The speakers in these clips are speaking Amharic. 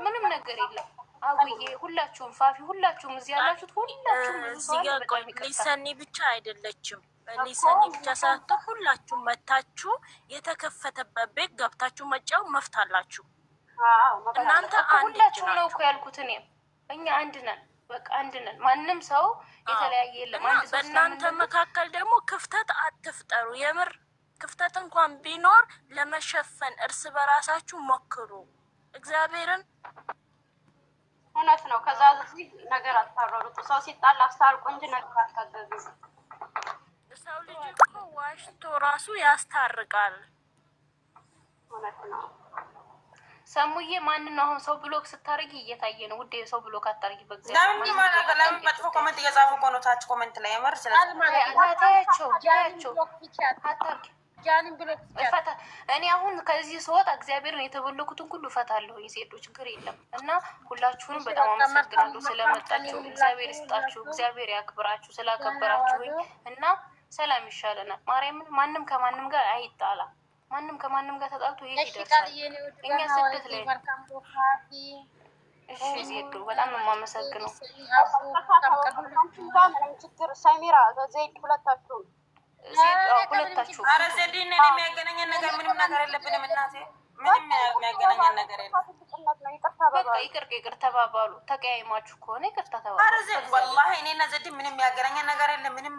ምንም ነገር የለም። አውዬ ሁላችሁም ፋፊ ሁላችሁም እዚህ ያላችሁት ሁላችሁም ብዙ ሰው በጣም ይቅርታ። ሊሰኒ ብቻ አይደለችም ሊሰኒ ብቻ ሳትሆን ሁላችሁም መታችሁ የተከፈተበት ቤት ገብታችሁ መጫው መፍታላችሁ። እናንተ ሁላችሁም ነው እኮ ያልኩት። እኛ አንድ ነን፣ በቃ አንድ ነን። ማንም ሰው የተለያየ የለም። አንድ ሰው በእናንተ መካከል ደግሞ ክፍተት አትፍጠሩ። የምር ክፍተት እንኳን ቢኖር ለመሸፈን እርስ በራሳችሁ ሞክሩ። እግዚአብሔርን እውነት ነው። ከዛ እዚህ ነገር አታሯሩጡ። ሰው ሲጣላ አስታርቁ እንጂ ነገር አታገዙ። ሰው ልጅ እኮ ዋሽቶ ራሱ ያስታርቃል። እውነት ነው። ሰሙዬ ማን ነው አሁን ሰው ብሎክ ስታረጊ እየታየ ነው። ውዴ ሰው ብሎክ አታርጊ። ለምን መጥፎ ኮሜንት እየጻፉ እኮ ነው ታች ኮሜንት ላይ የምር ታያቸው አታርጊ። እኔ አሁን ከዚህ ስወጣ እግዚአብሔርን የተበለኩትን ሁሉ እፈታለሁ። የሴዶ ችግር የለም እና ሁላችሁንም በጣም አመሰግናለሁ ስለመጣችሁ። እግዚአብሔር ይስጣችሁ፣ እግዚአብሔር ያክብራችሁ ስላከበራችሁኝ እና ሰላም ይሻለናል። ማርያምን ማንም ከማንም ጋር አይጣላ። ማንም ከማንም ጋር ተጣልቶ የት ይደርሳል? እኛ ስደት ላይ እሺ ዜዶ በጣም ነው የማመሰግነው። ሰሚራ ዘይድ ሁለታችሁ ሁለታችሁ ኧረ ዜድን እኔ የሚያገናኘን ነገር ምንም ነገር የለብንም እናቴ። ምንም የሚያገናኘን ነገር የለም። በቃ ይቅር ተባባሉ። ተቀያይማችሁ ከሆነ ይቅርታ ተባባሉ። ኧረ ዜድ ወላሂ እኔና ዜድ ምንም የሚያገናኘን ነገር የለም። ምንም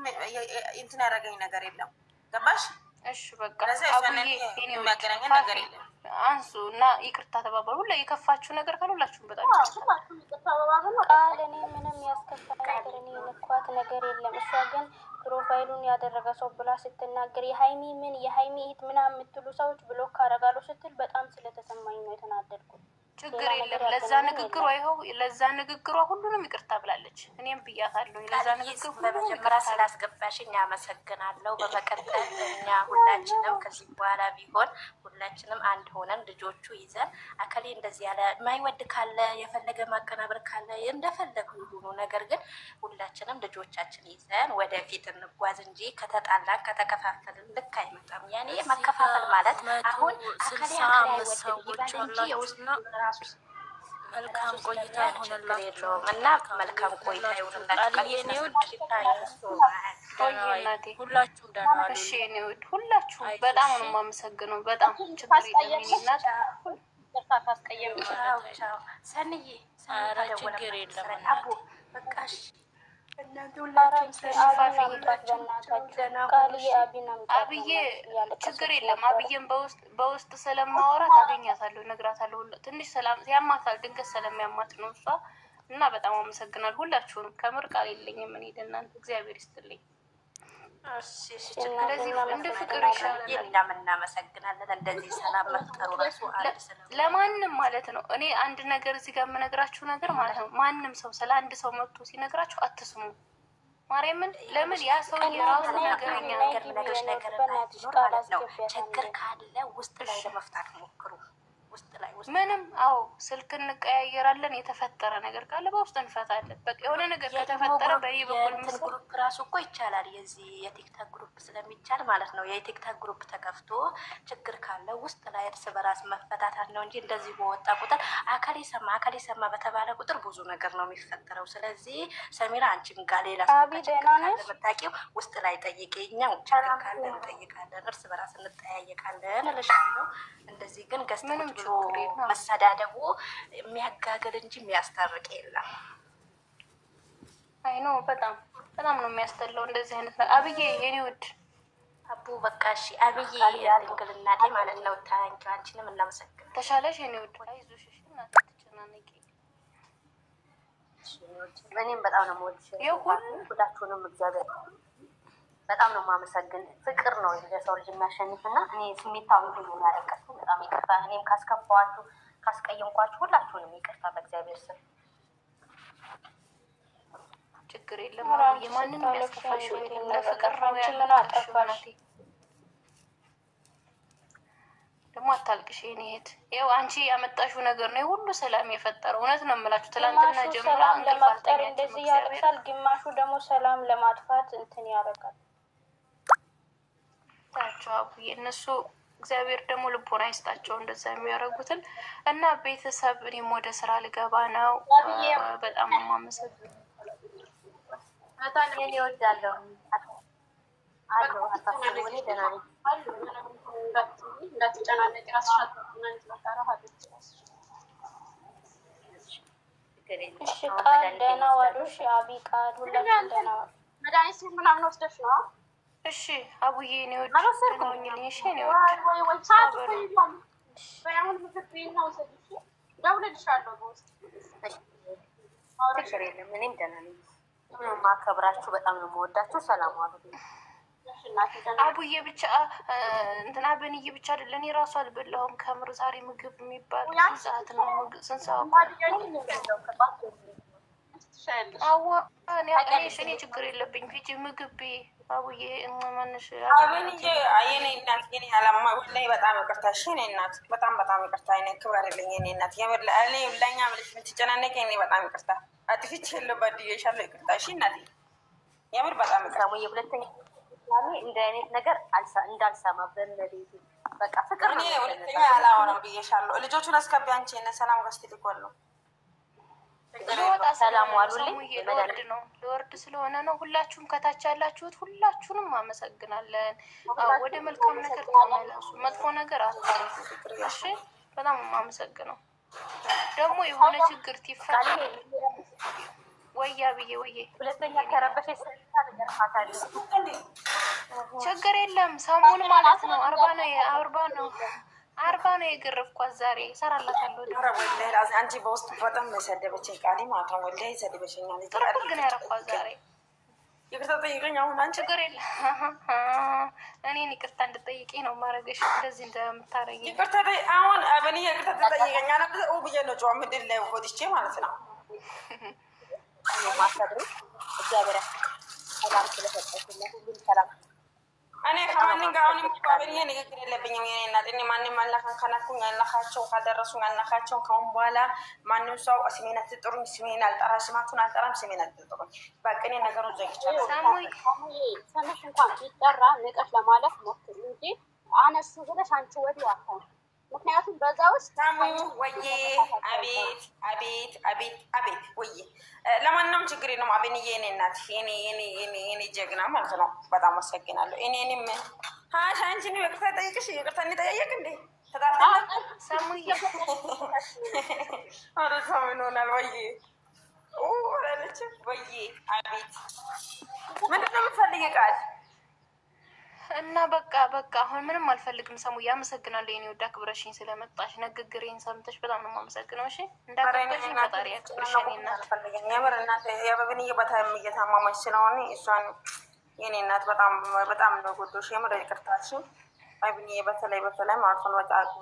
እንትን ያደረገኝ ነገር የለም። ገባሽ? እሺ በቃ አቡዬ የሚያገናኘን ነገር የለም። አንሱ እና ይቅርታ ተባባሉ። ሁላ የከፋችሁ ነገር ካሉላችሁም በጣም ቃል እኔ ምንም ያስከፋ ነገር እኔ የነኳት ነገር የለም። እሷ ግን ፕሮፋይሉን ያደረገ ሰው ብላ ስትናገር የሀይሚ ምን የሀይሚ እህት ምናምን የምትሉ ሰዎች ብሎክ ካረጋሉ ስትል በጣም ስለተሰማኝ ነው የተናደድኩት። ችግር የለም። ለዛ ንግግሯ ይኸው ለዛ ንግግሯ ሁሉንም ይቅርታ ብላለች። እኔም ብያታለሁ። ለዛ ንግግር በመጀመሪያ ስላስገባሽኝ አመሰግናለሁ። በመቀጠል እኛ ሁላችንም ከዚህ በኋላ ቢሆን ሁላችንም አንድ ሆነን ልጆቹ ይዘን አከሌ እንደዚህ ያለ ማይወድ ካለ የፈለገ ማቀናበር ካለ እንደፈለጉ ይሁኑ። ነገር ግን ሁላችንም ልጆቻችን ይዘን ወደፊት እንጓዝ እንጂ ከተጣላን ከተከፋፈልን ልክ አይመጣም። ያኔ መከፋፈል ማለት አሁን አከሌ አይወድ እንጂ የውስጥ መልካም ቆይታ ይሁንላችሁ እና መልካም ቆይታ ይሁንላችሁ። ሁላችሁም ደህና ዋሉ። እሺ እኔ ውድ ሁላችሁም በጣም ነው የማመሰግነው። በጣም ችግር የለም። እናት ሰንዬ ችግር የለም። አቡ በቃሽ አብዬ ችግር የለም። አብዬን በውስጥ ስለማወራ ታገኛታለሁ፣ እነግራታለሁ። ትንሽ ሰላም ያማታል፣ ድንገት ስለሚያማት ነው እሷ እና በጣም አመሰግናለሁ ሁላችሁንም። ከምር ቃል የለኝም እኔ ለእናንተ። እግዚአብሔር ይስጥልኝ። እንደ ፍቅር ይሻላል። እኛም እናመሰግናለን። እንደዚህ ሰላም መፍጠሩ ራሱ ለማንም ማለት ነው። እኔ አንድ ነገር እዚህ ጋር የምነግራችሁ ነገር ማለት ነው፣ ማንም ሰው ስለ አንድ ሰው መጥቶ ሲነግራችሁ አትስሙ። ማርያምን ለምን ያ ሰው የራሱ ነገርኛ ነገር ማለት ነው። ችግር ካለ ውስጥ ላይ ለመፍታት ሞክሩ። ውስጥ ላይ ምንም አዎ፣ ስልክ እንቀያየራለን። የተፈጠረ ነገር ካለ በውስጥ እንፈታለን። በቃ የሆነ ነገር ከተፈጠረ በይ በኩል ግሩፕ ራሱ እኮ ይቻላል። የዚህ የቲክታክ ግሩፕ ስለሚቻል ማለት ነው። የቲክታክ ግሩፕ ተከፍቶ ችግር ካለ ውስጥ ላይ እርስ በራስ መፈታታት ነው እንጂ እንደዚህ በወጣ ቁጥር አካሌ ሰማ በተባለ ቁጥር ብዙ ነገር ነው የሚፈጠረው። ስለዚህ ሰሚራ አንቺም ጋር ሌላ ሰው ውስጥ ላይ ጠይቂኛው ችግር ካለ እንጠይቃለን፣ እርስ በራስ እንጠያየቃለን እልሻለሁ። እንደዚህ ግን ገዝተን ብሎ መሰዳደቡ የሚያጋግል እንጂ የሚያስታርቅ የለም። አይ ነው በጣም ነው የሚያስጠላው እንደዚህ አይነት ነገር። አብዬ የኔ ውድ አቡ በቃ እሺ አብዬ ድንግልናቴ ማለት ነው። ታንኪ አንቺንም እናመሰግናለን። ተሻለሽ የኔ ውድ? አይዞሽ እሺ። እናት ተጨናነቂ። እኔም በጣም ነው የምወድሽ ሁላችሁንም። እግዚአብሔር በጣም ነው የማመሰግን። ፍቅር ነው የሰው ልጅ የሚያሸንፍና እኔ ስሜታዊ ሁሉ ያለቀስኩ በጣም ይቅርታ። እኔም ካስከፋዋችሁ ካስቀየምኳችሁ ሁላችሁንም ይቅርታ በእግዚአብሔር ስም። ችግር የለም። የማንንም ያስከፋሽ የለም። ለፍቅር ነው ያለሽ። ደግሞ አታልቅሽ የኔ እህት። ይኸው አንቺ ያመጣሽው ነገር ነው ሁሉ ሰላም የፈጠረው። እውነት ነው የምላችሁ። ትላንትና ጀምራ ለማፍጠር እንደዚህ ያደርጋል፣ ግማሹ ደግሞ ሰላም ለማጥፋት እንትን ያደርጋል። ታቸው አቡዬ እነሱ እግዚአብሔር ደግሞ ልቦና ይስጣቸው እንደዛ የሚያደርጉትን እና ቤተሰብ እኔም ወደ ስራ ልገባ ነው። በጣም የማመሰግነው እኔ እወዳለሁ። እንዳትጨናነቂ ራስሽ እሺ ቃል ደህና ዋሉ። እሺ አቢ ቃል ሁላችሁም ደህና ዋሉ። መድኃኒት ምናምን ወስደሽ ነው? እሺ አቡዬ እኔ ወድ ነውኝልኝ። እሺ እኔ ወድ አሁን ምግብ ቤት ነው ወሰድሽ ደውልልሻለሁ በውስጥ ችግር የለም። እኔም ደህና ነኝ። ማከብራችሁ በጣም ነው የምወዳችሁ። ሰላም ዋሉ። አቡዬ ብቻ እንትና በንዬ ብቻ አይደለ እኔ ራሱ አልበላሁም ከምር ዛሬ ምግብ የሚባል ስንት ሰዓት ነው? ስንት ሰዓት እኔ ችግር የለብኝ ሂጂ ምግብ አቡዬ ማንሽ አብንዬ የኔ እናት የኔ አላማ ወላሂ በጣም ይቅርታ። እሺ የኔ እናት በጣም ይቅርታ። እኔ ክበርልኝ የኔ እናት የምር እኔ ለኛ ብለሽ የምትጨናነቂ እኔ በጣም ይቅርታ። አጥፍቼሻለሁ፣ በድዬሻለሁ። ይቅርታ እሺ እናቴ የምር በጣም ይቅርታ። ሁለተኛ እንደ አይነት ነገር እንዳልሰማ በመሬት በቃ ፍቅር ነው። እኔ ሁለተኛ አላወራም ብዬሻለሁ። ልጆቹን አስገቢ አንቺ እነ ሰላም ገስት ልኮልኝ ሰላም ዋሉልኝ። ለወርድ ስለሆነ ነው። ሁላችሁም ከታች ያላችሁት ሁላችሁንም አመሰግናለን። ወደ መልካም ነገር ተመለሱ፣ መጥፎ ነገር አታርጉ። እሺ በጣም የማመሰግነው ደግሞ የሆነ ችግር ትይፈል ወያ ብዬ ወዬ ሁለተኛ ከረበሽ ችግር የለም። ሰሞን ማለት ነው 40 ነው የገረፍኳት ዛሬ እሰራላታለሁ። አንቺ በውስጥ በጣም የሰደበችኝ ቃሊ ማለት ነው። ወላሂ ሰደበችኛል። ጥሩ ግን ያረኳት ዛሬ። ይቅርታ ጠይቀኝ። አሁን አንቺ ችግር የለም። እኔን ይቅርታ እንድጠይቀኝ ነው ማረገሽ እንደዚህ እንደምታረጊ። ይቅርታ አሁን አብን ይቅርታ ትጠይቀኝ አለ ብዬ ነው ጨዋ ምድር ላይ ወጥቼ ማለት ነው። ማሰብሩ እግዚአብሔር ሰላም ስለሰጠችኝ ሁሉም ሰላም። እኔ ከማንም ጋር አሁን የሚባል ንግግር የለብኝም የኔ እናት። እኔ ማንም አላካን ከናኩኝ አላካቸው ካደረሱኝ አላካቸው። ከአሁን በኋላ ማንም ሰው ስሜን አትጥሩኝ፣ ስሜን አልጠራ፣ ስማችሁን አልጠራም፣ ስሜን አትጥሩኝ። በቃ እኔ ነገሩን ዘግቻለሁ። ስምሽ እንኳን ቢጠራ ንቀሽ ለማለት ሞክሪ እንጂ አነሱ ብለሽ አንቺ ወዲህ አታውቂ። ምክንያቱም በዛ ውስጥ ሳሙ ወዬ አቤት አቤት አቤት አቤት ወዬ ለማንኛውም ችግር የለም። አብንዬ የኔ እናት የኔ ጀግና ማለት ነው። በጣም አመሰግናለሁ። እኔንም ሀሽ አንቺን ይቅርታ ጠይቅሽ ይቅርታ እንጠያየቅ እንዴ ተጣጣላ ሳሙዬ ኧረ ሳሙ ይሆናል ወዬ ወለለች ወዬ አቤት ምንድን ነው የምትፈልጊ ቃል እና በቃ አሁን ምንም አልፈልግም። ሰሙዬ አመሰግናለሁ የኔ ወዳ ክብረሽኝ ስለመጣሽ ንግግሬን ሰምተሽ በጣም ነው የማመሰግነው። እሺ እንዳከበርሽኝ ፈጣሪ ያክብርሽ የኔ እናት። የምር እናት የአበብንዬ በጣም እየታማማች ስለሆነ እሷን የኔ እናት በጣም ነው ጎዶሽ። የምር ይቅርታሽ አብንዬ በተለይ ማለት ነው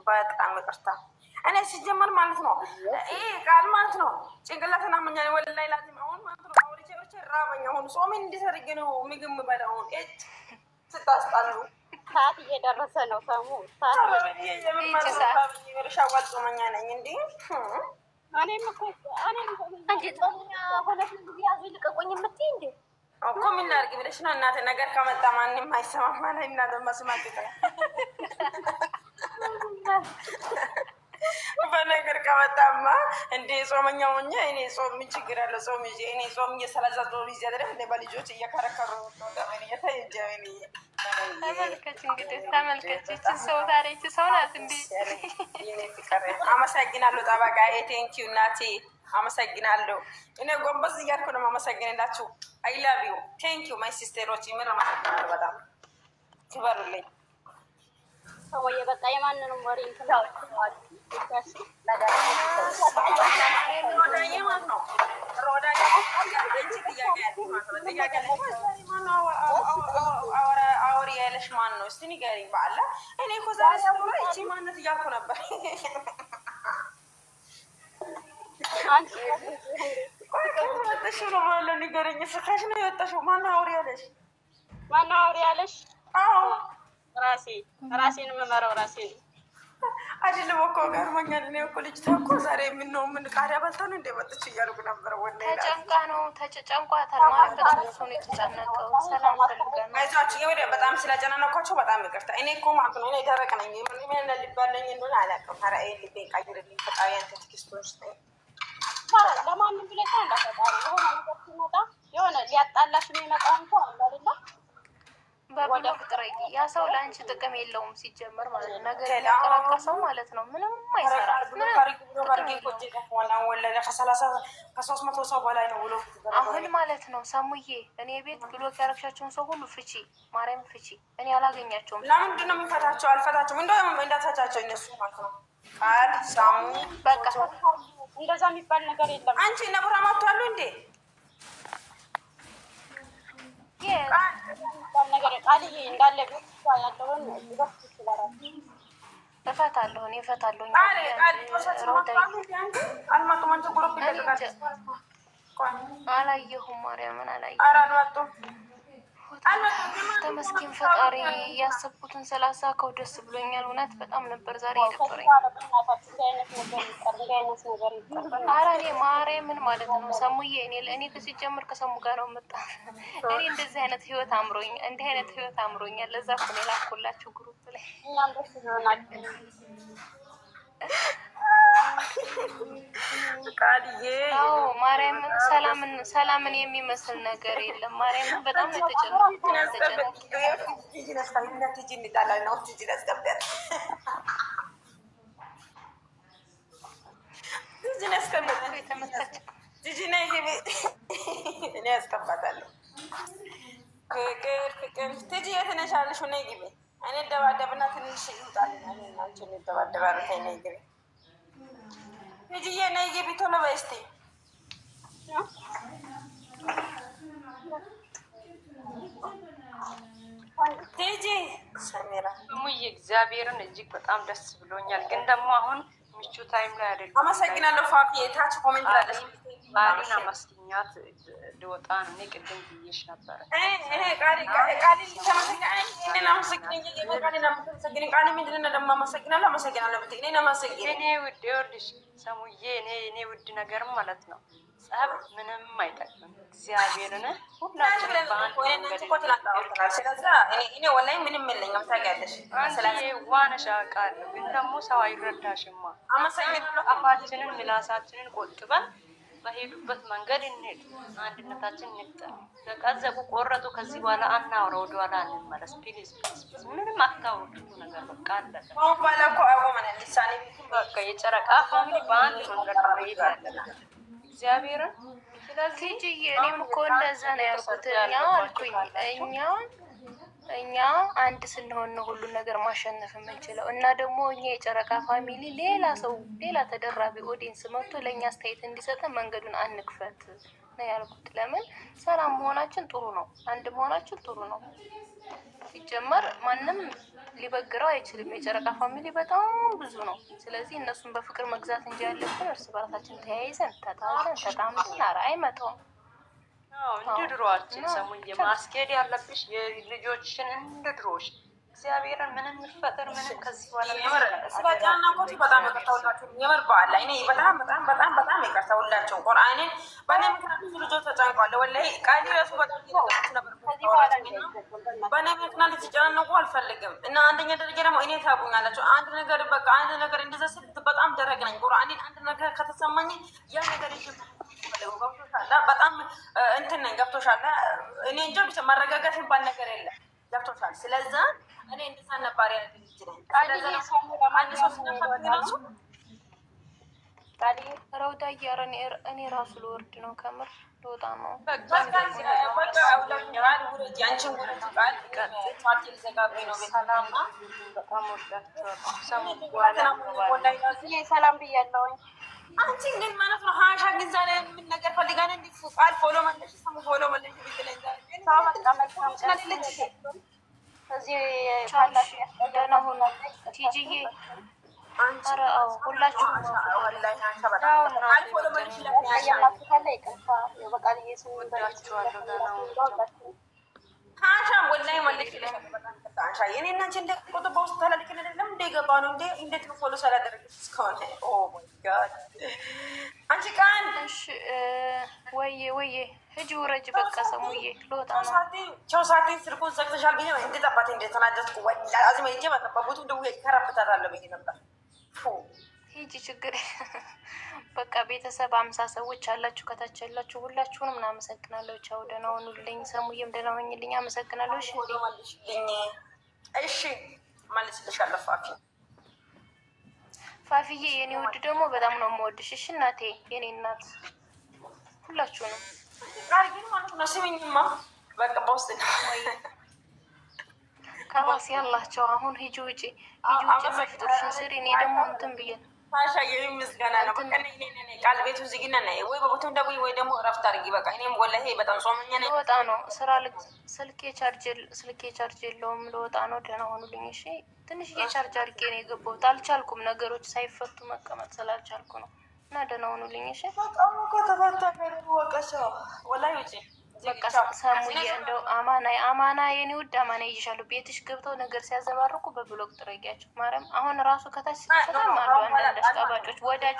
በጣም ይቅርታ። እኔ ሲጀመር ማለት ነው ይሄ ቃል ማለት ነው ጭንቅላትን አመኛል ወላሂ ላዚም አሁን ማለት ነው አውሪቼ ራበኝ። አሁን ጾሜን እንዴት አድርጌ ነው ምግብ የምበላው? ስታስጣሉ ሰዓት እየደረሰ ነው። ሰሙ ሻዋል ጾመኛ ነኝ እንዴ? እኔም እኮ አንቺ ጾመኛ ሆነሽ ጊዜ ያዙ ልቀቁኝ የምትይ እንዴ እኮ ምን ላድርግ ብለሽ ነው እናቴ። ነገር ከመጣ ማንም አይሰማም ማለት እናቴ መስማት ይችላል። በነገር ከመጣማ እንዴ ጾመኛ ሆኜ እኔ ጾም ምን ችግር አለ? ጾም ይዤ እኔ ጾም እየሰላዛ ጾም ይዤ አይደል እንደ በልጆች እየከረከሩ ነው ለምን እየተጀበኒ ተመልከች እንግዲህ ተመልከች። እቺ ሰው ታሪክ ሰው ናት እንዴ? እኔ ፍቅር አመሰግናለሁ። ጠበቃ ቴንኪው እናቴ አመሰግናለሁ። እኔ ጎንበስ እያልኩ ነው የማመሰግንላችሁ። አይ ላቭ ዩ ቴንኪው ማይ ሲስተሮች ይምር አመሰግናለሁ። በጣም ክበሩልኝ። ሰውዬ በቃ የማንንም ወሬ እንትን አውሪ ያለሽ ማን ነው? እስቲ ንገሪኝ በአላ። እኔ እኮ ዛሬ ስለሆነ እቺ ማነት እያልኩ ነበር። ወጥሽ ነው ማለት ንገሪኝ። ስካሽ ነው የወጣሽው? ማነው አውሪ ያለሽ? ማነው አውሪ ያለሽ? አዎ ራሴን የምመራው ራሴ ነው። አይደለም እኮ ገርሞኛል። እኔ እኮ ልጅቷ እኮ ዛሬ ምን ቃሪያ በልታ ነው እንደመጣች እያልኩ ነበረ። ተጨንቃ ነው ተጨንቋታል ማለት በእሱ ነው የተጨነቀው። ሰላም ፈልጋ ነው። አይዟችሁ ወደ በጣም ስለጨናነኳቸው በጣም ይቅርታ። እኔ እኮ ማለት ነው እኔ ደረቅ ነኝ። ምን ልባለኝ እንደሆነ አላውቅም። ኧረ ልቤን ቀይርልኝ ፈጣሪ አንተ ትዕግስቱን ስጠኝ። ለማንም ብለሽ እንዳፈጣሪ የሆነ ነገር ሲመጣ የሆነ ሊያጣላሽ የሚመጣው እንኳን አለ አይደል? በብሎ ፍጥረይ ያ ሰው ለአንቺ ጥቅም የለውም ሲጀመር ማለት ነው። ነገር ያቀራቀሰው ማለት ነው። ምንም አይሰራም። ከ300 ሰው በላይ ነው ብሎ አሁን ማለት ነው። ሰሙዬ እኔ ቤት ብሎክ ያረግሻቸውን ሰው ሁሉ ፍቺ፣ ማርያም ፍቺ። እኔ አላገኛቸውም። ለምንድን ነው የሚፈታቸው? አልፈታቸውም። እንደውም እንዳታቻቸው እነሱ ማለት ነው። ቃል ሳሙ በቃ እንደዛ የሚባል ነገር የለም። አንቺ ነብራ ማጥቷሉ እንዴ? ነገር ቃልዬ እንዳለ ቤት ያለውን ይበርት ይችላል። እፈታለሁ እኔ እፈታለሁ። አላየሁም ማርያምን አላየሁም። ተመስገን ፈጣሪ ያሰብኩትን ስላሳካው ደስ ብሎኛል። እውነት በጣም ነበር ዛሬ የነበረኝ። ኧረ እኔ ማርያምን ማለት ነው ሰሙዬ እኔ ሲጀምር ከሰሙ ጋር ነው መጣ። እኔ እንደዚህ አይነት ህይወት አምሮኝ እንዲህ አይነት ህይወት አምሮኛል። ለዛ እኮ ነው የላኩላችሁ ግሩፕ ላይ አዎ ማርያምን ሰላምን የሚመስል ነገር የለም። ማርያምን በጣም ልጅዬ ነይ ግቢ ቶሎ በይ እስኪ። ቲጂ ሰሚራ ሙዬ እግዚአብሔርን እጅግ በጣም ደስ ብሎኛል። ግን ደግሞ አሁን ምቹ ታይም ላይ አይደለም። አመሰግናለሁ ፋፊ ታች ኮሜንት ላይ ቃሊን አመስግኛት ልወጣ ነው። እኔ ቅድም ብዬሽ ነበረ። እኔ ውድ ይኸውልሽ ሰሙዬ እኔ ውድ ነገር ማለት ነው ጸብ ምንም አይጠቅምም። እግዚአብሔርን ሁላችንም በአንድ ዋነሻ ቃል ግን ደግሞ ሰው አይረዳሽማ። አፋችንን ምላሳችንን ቆጥበን በሄዱበት መንገድ እንሄድ፣ አንድነታችን እንፍጠር። ተቀዘቁ፣ ቆረጡ። ከዚህ በኋላ አናውራ፣ ወደኋላ እንመለስ። ፕሊዝ ምንም አታውሩ ነገር በቃ አለቀ። በቃ የጨረቃ ፋሚሊ በአንድ መንገድ ነው መሄድ ያለበት እግዚአብሔርን። ስለዚህ እኔም እኮ እንደዛ ነው ያልኩት። እኛ አልኩኝ እኛ አንድ ስንሆን ነው ሁሉን ነገር ማሸነፍ የምንችለው። እና ደግሞ እኛ የጨረቃ ፋሚሊ ሌላ ተደራቢ ኦዲየንስ መጥቶ ለእኛ አስተያየት እንዲሰጠን መንገዱን አንክፈት ነው ያልኩት። ለምን ሰላም መሆናችን ጥሩ ነው፣ አንድ መሆናችን ጥሩ ነው። ሲጀመር ማንም ሊበግረው አይችልም። የጨረቃ ፋሚሊ በጣም ብዙ ነው። ስለዚህ እነሱን በፍቅር መግዛት እንጂ ያለብን እርስ በራሳችን ተያይዘን ተጣምተን አይመጣውም። እንደ ድሮዋችን ሰሙኝ ማስኬድ ያለብሽ የልጆችን እንደ ድሮሽ እግዚአብሔርን ምንም ይፈጠር ምንም ከዚህ በኋላ ስለጫናቆት በጣም ይቅርታውላችሁ። የምር በዓል እኔ በጣም ይቅርታውላችሁ። ቁርአኔን በእኔ ምክንያት ብዙ ልጆች ተጨንቋል። ወላሂ ቃሊ ራሱ በጣም ይቅርታች ነበር። በእኔ ምክንያት ልትጨናነቁ አልፈልግም። እና አንደኛ ደረጃ ደግሞ እኔ ታውቁኛላችሁ። አንድ ነገር እንደዛ ስል በጣም ደረቅ ነኝ። ቁርአኔን አንድ ነገር ከተሰማኝ ያ ነገር በጣም እንትን ነኝ። ገብቶሻል? እኔ እንጃ ብቻ መረጋጋት የሚባል ነገር የለም። ገብቶሻል? ስለዛ እኔ እንደዛ ነበር ያለኝ ይችላል። አንድ ሰው ሲነፋት ራሱ ረውዳ እያረን እኔ ራሱ ልወርድ ነው። ከምር ልወጣ ነው። ሰላም ብያለሁኝ። አንቺ ግን ማለት ነው ሀሻ ግን ዛሬ ምን ነገር ፈልጋን እንዲፉ ቃል ፎሎ መለሽ ፎሎ መለሽ ብትለኝ ደህና ሆኖ ቲጂዬ ኧረ አዎ ሁላችሁም ሀሻ ወላሂ መለሽ አንሻ የኔ እና አንቺ እንደ ቁጥ በውስጥ ተላልከን አይደለም እንደ ገባ ነው እንደ እንዴት ነው ፎሎ ሳላደረግ እስካሁን? ኦ ማይ ጋድ አንቺ ቃል እሺ ወይዬ ሂጂ ውረጅ በቃ ሰሙዬ ልወጣ ነው። ቻው ሳቴ ስልኩን ዘግተሻል ብዬ እንዴት አባቴ እንደተናደድኩ ወላ አዝመ ሂጅ ባጠባቡቱ ደው ይከራበታታለሁ ብዬ ነበር። ሂጂ ችግር በቃ ቤተሰብ 50 ሰዎች አላችሁ ከታች ያላችሁ ሁላችሁንም እናመሰግናለሁ። ቻው ደህና ሁኑልኝ። ሰሙዬም ደህና ሆኝልኝ። አመሰግናለሁ። እሺ እሺ መልስልሻለሁ። ፋፊዬ የኔ ውድ ደግሞ በጣም ነው የምወድሽ። እሺ እናቴ የኔ እናት ሁላችሁንም ግን ማለት ነው። ስሚኝማ በቃ በውስጥ ከራሴ ያላቸው አሁን ሂጂ ውጪ መፍጡርሽን ስሪ። እኔ ደግሞ እንትን ብዬ ማሻ ምስጋና ነው። በቃ ቃል ቤቱ ዝግና ነ ወይ በቦታው ደውይ ወይ ደግሞ እረፍት አድርጊ። በቃ እኔም ወላሂ በጣም ጾመኛ ነኝ። ልወጣ ነው ስራ ስልኬ ቻርጅ የለውም። ልወጣ ነው። ደህና ሆኑልኝ። እሺ ትንሽዬ ቻርጅ አድርጌ ነው የገባሁት። አልቻልኩም፣ ነገሮች ሳይፈቱ መቀመጥ ስላልቻልኩ ነው። እና ደህና ሆኑልኝ። እሺ በጣም እኮ ተፈታ ወቀሰ ወላሂ ውጪ በቃ ሰሙዬ እንደው አማና የኔ ውድ አማና ይይሻለሁ። ቤትሽ ገብተው ነገር ሲያዘባርቁ በብሎግ ጥረጊያቸው። ማርያም አሁን ራሱ ከታች በጣም አሉ አንዳንድ አሽቃባጮች ወዳጅ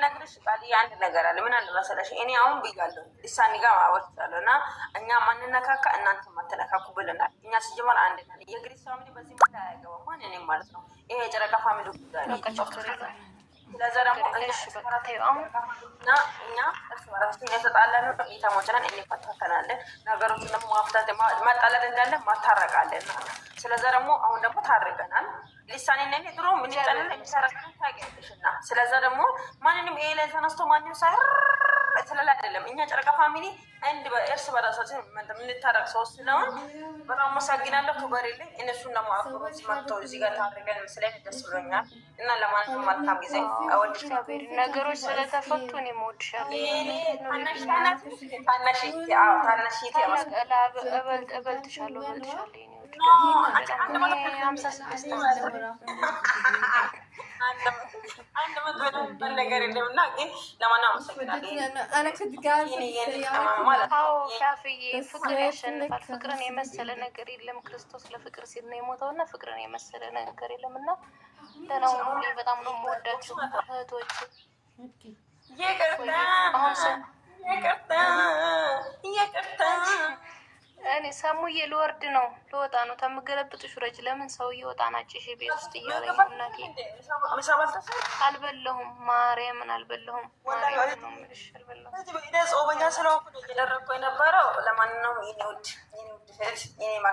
ነግርሽ ቃል አንድ ነገር አለ። ምን አለ መሰለሽ እኔ አሁን ብያለሁ ኢሳኒ ጋር ማወርቻለሁ እና እኛ ማንነካካ እናንተ ማተነካኩ ብለናል። እኛ ሲጀመር አንድ ነን። የግሪስ ፋሚሊ በዚህ ማለት አያገባም። ማን እኔም ማለት ነው። ይሄ የጨረቃ ፋሚሊ ጉዳይ ነው። ስለዛ ደግሞ እኛ እርስ በራሳችን የተጣላን ቤተሞች ነን። እንፈታተናለን። ነገሮችን ደግሞ ማፍታት ማጣላት እንዳለ ማታረቃለን። ስለዛ ደግሞ አሁን ደግሞ ታርቀናል። ሊሳኔ ነን ድሮ ምን ይጠላል የሚሰራቀን ታውቂያለሽና ስለዛ ደግሞ ማንንም ይሄ ላይ ተነስቶ ማንም ሳይር ስለላ አይደለም። እኛ ጨረቃ ፋሚሊ አንድ እርስ በራሳችን የምንታረቅ ሰው ስለሆን በጣም መሰግናለሁ። ክበሬልኝ። እነሱን ደግሞ አክብሮት መጥተው እዚህ ጋር ታርቀን መስለን ደስ ብሎኛል እና ለማንኛውም መልካም ጊዜ እወድሻለሁ። ነገሮች ስለተፈቱ እኔም እወድሻለሁ። እበልጥሻለሁ ነገር የለም እና ግን ለማንኛውም አመሰግናለሁ። ሻፍዬ ፍቅር ያሸንፋል። ፍቅርን የመሰለ ነገር የለም። ክርስቶስ ለፍቅር ሲል ነው የሞተው እና ፍቅርን የመሰለ ነገር የለም እና ደህና ሁኑልኝ። በጣም ነው የምወዳችሁ እህቶች። ይቅርታ እኔ ሰሙዬ ልወርድ ነው ልወጣ ነው። ተምገለብጥሽ ውረጅ። ለምን ሰው እየወጣ ናጭሽ ቤት ውስጥ እያለኝ እናቴ አልበለሁም። ማርያምን አልበለሁም። ማርያምን ነው የምልሽ አልበለሁም። ጾመኛ ስለሆንኩ ነው እየደረግኩ የነበረው። ለማንኛውም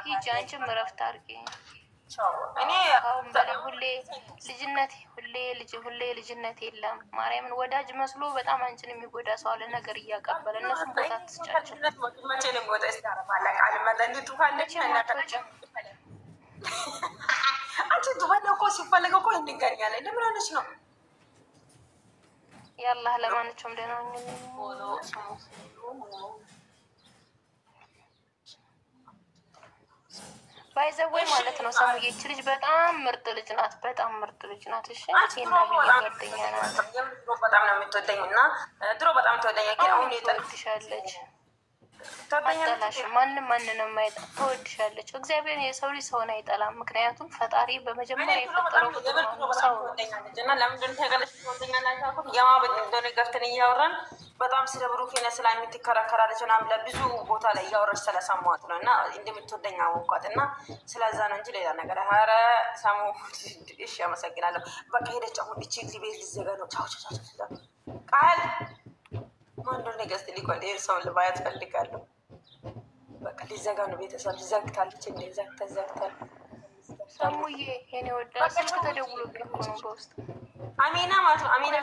ሂጂ አንቺም እረፍት አድርጊ። እኔ አሁን በላይ ሁሌ ልጅነት የለም። ማርያምን ወዳጅ መስሎ በጣም አንቺን የሚጎዳ ሰው አለ ነገር እያቀበለ እነሱ ቦታ ትስጫቸው። ያላህ ለማንኛውም ደህና ባይዘወይ ማለት ነው። ሰሙዬ ይች ልጅ በጣም ምርጥ ልጅ ናት። በጣም ምርጥ ልጅ ናት። እሺ ጓደኛ ናት። በጣም ነው የምትወደኝ እና ድሮ በጣም ተወደኛ ግን አሁን ትወድሻለች። አጠላሽም ማንንም ትወድሻለች። እግዚአብሔር የሰው ልጅ ሰውን አይጠላም። ምክንያቱም ፈጣሪ በመጀመሪያ የፈጠረው ሰው እና ለምንድን ተገለች ወደኛላችሁ የማበጥ እንደሆነ ገብተን እያወራን በጣም ስለ ብሩኬነ ስላ የምትከራከራለች ምናምን ለብዙ ቦታ ላይ እያወረች ስለሰማት ነው እና እንደምትወደኝ አወቋት እና ስለዛ ነው እንጂ ሌላ ነገር። ኧረ ሰሙ እሺ አመሰግናለሁ። በቃ ሄደች። አሁን እቺ ቤት ሊዘጋ ነው። ቻው ቃል ማንዶር ነገስት ሊቆል ሰውን ልባያት ፈልጋለሁ። በቃ ሊዘጋ ነው። ቤተሰብ ዘግታለች። እንደ ዘግታል። ሰሙዬ የኔ ወዳ ስልክ ተደውሎብኝ እኮ ነው በውስጥ አሚና ማለት ነው። አሚና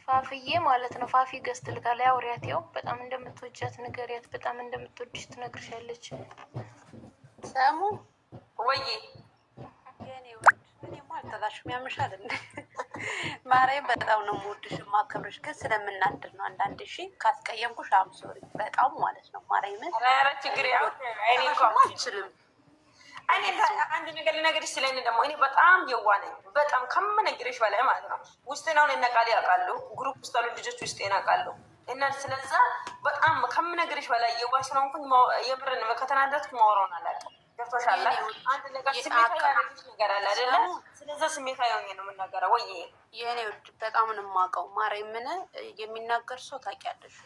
ፋፍዬ ማለት ነው። ፋፊ ገዝት ልካለ አውሪያት። ያው በጣም እንደምትወጃት ንገሪያት። በጣም እንደምትወድሽ ትነግርሻለች። ሰሙ ወይ የኔ ወድ እኔማ አልጠላሽም። ያምሻል እንዴ ማርያም በጣም ነው የምወድሽ የማከብርሽ። ግን ስለምናድር ነው አንዳንድ ሺ ካስቀየምኩሽ አምሶሪ በጣም ማለት ነው። ማርያምን ኧረ ችግር ያው እኔ እኮ አልችልም። እኔ አንድ ነገር ልነግርሽ ስለኔ ደግሞ እኔ በጣም የዋህ ነኝ። በጣም ከምነግርሽ በላይ ማለት ነው። ውስጤን አሁን እነ ቃል ያውቃሉ። ግሩፕ ውስጥ ያሉ ልጆች ውስጤን ያውቃሉ። እና ስለዛ በጣም ከምነግርሽ በላይ የዋሽ ነው እንኳን የምርን ከተናደድኩ ማወራውን አላውቅም። ገብቶሻል? አንድ ነገር ስሜታዊ ያደረግሽ ነገር አለ አይደለ? ስለዛ ስሜታዊ ሆኜ ነው የምናገረው። ወይ የኔ ውድ በጣም ነው የማውቀው። ማርያምን የሚናገር ሰው ታውቂያለሽ፣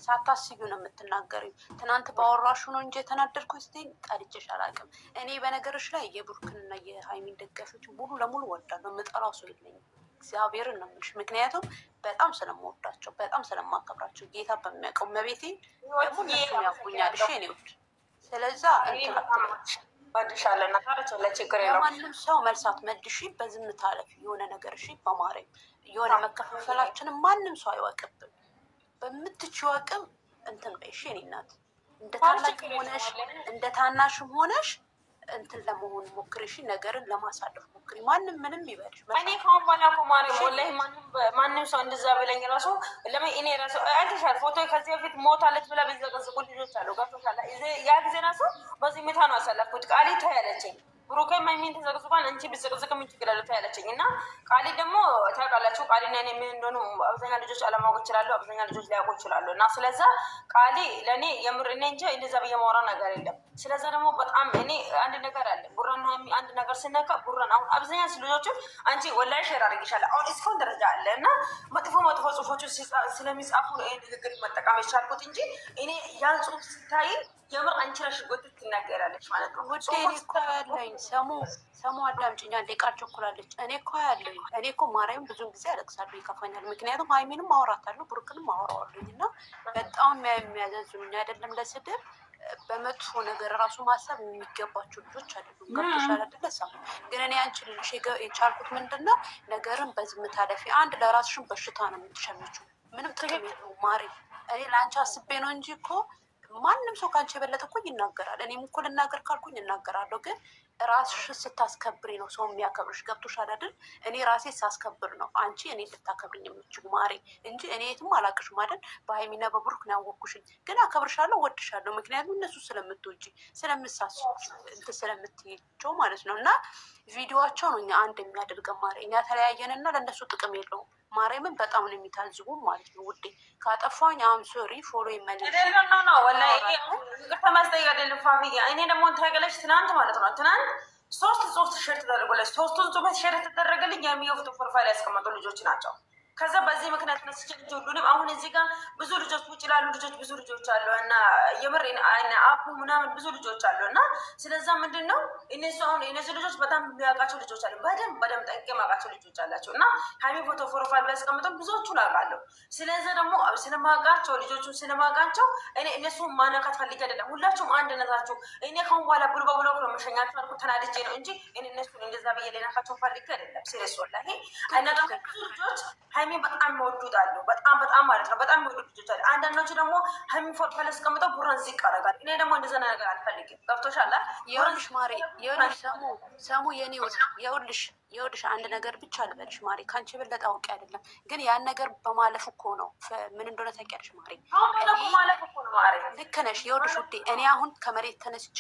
ሳታስቢው ነው የምትናገሪው። ትናንት ባወራሹ ነው እንጂ የተናደድኩት ስትይኝ ጠልቼሽ አላውቅም። እኔ በነገሮች ላይ የብሩክንና የሀይሚን ደጋፊዎች ሙሉ ለሙሉ ወዳለሁ። የምጠላው ሰው የለኝም። እግዚአብሔርን ነው የምልሽ። ምክንያቱም በጣም ስለምወዳቸው በጣም ስለማከብራቸው ጌታ በሚያውቀው መቤቴ ደግሞ እነሱ ያውቁኛል። እሺ እኔ ውድ ስለዛ ለማንም ሰው መልሳት መልሺ፣ በዝምታ አለፊ የሆነ ነገር እሺ። በማርያም የሆነ መከፋፈላችንም ማንም ሰው አይወቅብም። በምትችይው አቅም እንትን በይ እሺ። እኔ እናት እንደ ታላቅም ሆነሽ እንደ ታናሽም ሆነሽ እንትን ለመሆን ሞክሪ እሺ። ነገርን ለማሳለፍ ሞክሪ። ማንም ምንም ይበልሽ። እኔ ከአሁን በኋላ እኮ ማርያም ወላሂ ማንም ሰው እንደዛ ብለኝ ራሱ ለምን እኔ ራሱ አይተሻል። ፎቶ ከዚህ በፊት ሞታለች ብላ ቢዘቀዝቁ ልጆች አሉ። ገብቶሻል? ያ ጊዜ ራሱ በዚህ ምታ ነው ያሳለፍኩት። ቃሊ ታያለችኝ ብሩኬ ማይሚን ተዘቅዝቋን አንቺ ብዘቅዝቅ ምን ችግር አለው ታያለችኝ። እና ቃሊ ደግሞ ታውቃላችሁ፣ ቃሊና እኔ ምን እንደሆነ አብዛኛው ልጆች አለማወቅ ይችላሉ፣ አብዛኛው ልጆች ሊያውቁ ይችላሉ። እና ስለዛ ቃሊ ለእኔ የምር እኔ እንጂ እንደዛ ብዬ ማውራ ነገር የለም። ስለዛ ደግሞ በጣም እኔ አንድ ነገር አለ ቡራና አንድ ነገር ስነካ ቡራን አሁን አብዛኛው ልጆቹ አንቺ ወላሂ ሼር አድርግሻለሁ አሁን እስካሁን ደረጃ አለ እና መጥፎ ጽሁፎቹ ስለሚጻፉ ነው ይሄን ንግግር መጠቀም የቻልኩት እንጂ እኔ ያን ጽሁፍ ስታይ የምር አንቺ ነሽ ጎትት ትናገራለች ማለት ነው። ውዴ እኔ እኮ ያለኝ ሰሙ አዳምጪኝ አንዴ፣ ቃል ቸኩላለች። እኔ እኮ ያለኝ እኮ ማርያም ብዙን ጊዜ አለቅሳለሁ፣ ይከፋኛል። ምክንያቱም ሀይሚንም አወራታለሁ ብሩክንም አወራዋለኝ እና በጣም የሚያዘዙኝ አይደለም ለስድብ በመጥፎ ነገር ራሱ ማሰብ የሚገባቸው ልጆች አይደሉም። ገብቶሻል አይደለ? ሰሙ ግን እኔ አንቺ ልልሽ የቻልኩት ምንድን ነው ነገርን በዝምታ አለፊ። አንድ ለራስሽን በሽታ ነው የምትሸምችው። ምንም ጥቅም የለውም ማሪ። እኔ ለአንቺ አስቤ ነው እንጂ እኮ ማንም ሰው ከአንቺ የበለጠ እኮ ይናገራል። እኔም እኮ ልናገር ካልኩኝ እናገራለሁ። ግን ራስሽ ስታስከብሪ ነው ሰው የሚያከብርሽ። ገብቶሻል አይደል? እኔ ራሴ ሳስከብር ነው አንቺ እኔ ልታከብርኝ የምችሉ ማሬ እንጂ እኔ የትም አላቅሽም አይደል? በሀይሚና በብሩክ ነው ያወኩሽኝ። ግን አከብርሻለሁ፣ ወድሻለሁ። ምክንያቱም እነሱ ስለምትወጂ ስለምሳስ እንትን ስለምትይቸው ማለት ነው። እና ቪዲዮዋቸው ነው እኛ አንድ የሚያደርገን ማሬ። እኛ ተለያየንና ለእነሱ ጥቅም የለውም። ማርያምን በጣም ነው የሚታዝቡ ማለት ነው። ውዴ ካጠፋኝ አም ሶሪ ፎሎ ይመለስ ነው ወላሂ ከተማስጠይቅ አይደለም ፋሚሊ። እኔ ደግሞ ታገለች ትናንት ማለት ነው ትናንት 3 ጽሁፍ ሸርት ተደርጎለች። 3 ጽሁፍ ሸርት ተደረገልኝ። የሚወፍቱ ፕሮፋይል ያስቀመጡ ልጆች ናቸው። ከዛ በዚህ ምክንያት ነስቼ ሁሉንም አሁን እዚህ ጋር ብዙ ልጆች ውጭ ላሉ ልጆች ብዙ ልጆች አሉ እና የምር አፑ ምናምን ብዙ ልጆች አሉ እና ስለዛ ምንድን ነው እነሱ አሁን እነዚህ ልጆች በጣም የሚያውቃቸው ልጆች አሉ። በደንብ ጠንቄ የማውቃቸው ልጆች አላቸው እና ሀይሚ ፎቶ ፕሮፋይል ቢያስቀምጠው ብዙዎቹን አውቃለሁ። ስለዚ ደግሞ ስለማውቃቸው ልጆቹን ስለማውቃቸው እኔ እነሱ ማነካት ፈልጌ አይደለም። ሁላችሁም አንድነታችሁ እኔ ከሁን በኋላ ብሎ በብሎ ነው መሸኛችሁ አልኩ ተናድጄ ነው እንጂ እኔ እነሱን እንደዛ ብዬ ሌናካቸው ፈልጌ አይደለም። ሲሪየስ ወላሂ እና ደግሞ ብዙ ልጆች ሀይሚን በጣም የሚወዱት አሉ። በጣም ማለት ነው በጣም የሚወዱት ልጆች አሉ። አንዳንዶቹ ደግሞ ሀይሚን ፎቶፋይል አስቀምጠው ቡራን ዝቅ ያደርጋል። እኔ ደግሞ እንደዛ ነገር አልፈልግም። ገብቶሻል? ይኸውልሽ ማሬ፣ ይኸውልሽ ሰሙ የኔ ይኸውልሽ አንድ ነገር ብቻ ልበልሽ ማሬ፣ ከአንቺ የበለጠ አውቄ አይደለም። ግን ያን ነገር በማለፍ እኮ ነው ምን እንደሆነ ታውቂያለሽ ማሬ። ልክ ነሽ። ይኸውልሽ ውዴ እኔ አሁን ከመሬት ተነስቼ